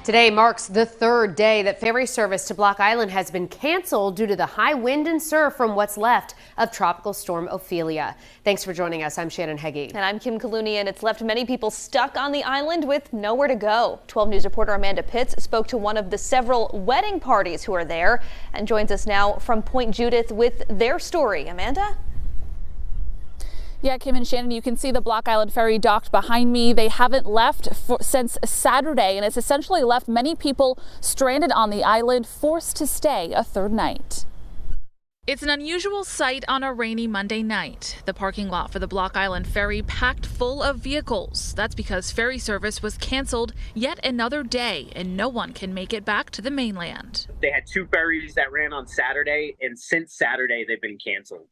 Today marks the third day that ferry service to Block Island has been canceled due to the high wind and surf from what's left of Tropical Storm Ophelia. Thanks for joining us. I'm Shannon HEGY. And I'm Kim Calooney, and it's left many people stuck on the island with nowhere to go. 12 News reporter Amanda Pitts spoke to one of the several wedding parties who are there and joins us now from Point Judith with their story. Amanda? Yeah, Kim and Shannon, you can see the Block Island Ferry docked behind me. They haven't left since Saturday, and it's essentially left many people stranded on the island, forced to stay a third night. It's an unusual sight on a rainy Monday night. The parking lot for the Block Island Ferry packed full of vehicles. That's because ferry service was canceled yet another day, and no one can make it back to the mainland. They had two ferries that ran on Saturday, and since Saturday they've been canceled.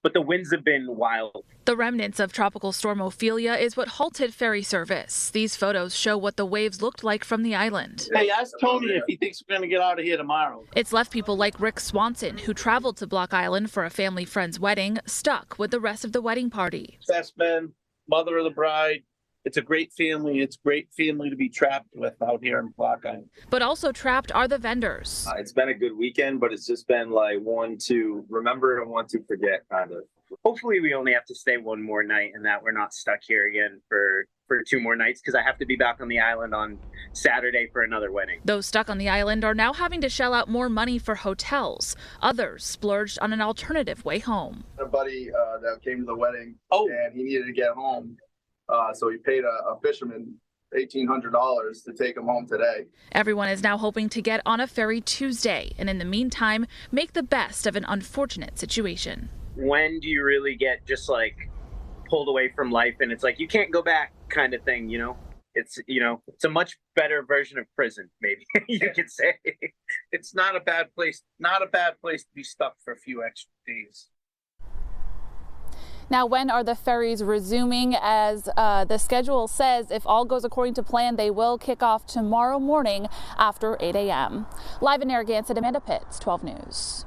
But the winds have been wild. The remnants of Tropical Storm Ophelia is what halted ferry service. These photos show what the waves looked like from the island. Hey, ask Tony if he thinks we're going to get out of here tomorrow. It's left people like Rick Swanson, who traveled to Block Island for a family friend's wedding, stuck with the rest of the wedding party. Best man, mother of the bride. It's a great family. It's great family to be trapped with out here in Block Island. But also trapped are the vendors. It's been a good weekend, but it's just been like one to remember and one to forget, kind of. Hopefully we only have to stay one more night and that we're not stuck here again for 2 more nights, because I have to be back on the island on Saturday for another wedding. Those stuck on the island are now having to shell out more money for hotels. Others splurged on an alternative way home. A buddy that came to the wedding, and he needed to get home. So he paid a fisherman $1,800 to take him home today. Everyone is now hoping to get on a ferry Tuesday, and in the meantime, make the best of an unfortunate situation. When do you really get just like pulled away from life and it's like you can't go back kind of thing, you know? It's a much better version of prison, maybe you could say. It's not a bad place. Not a bad place to be stuck for a few extra days. Now, when are the ferries resuming? As the schedule says, if all goes according to plan, they will kick off tomorrow morning after 8 a.m. Live in Narragansett, Amanda Pitts, 12 News.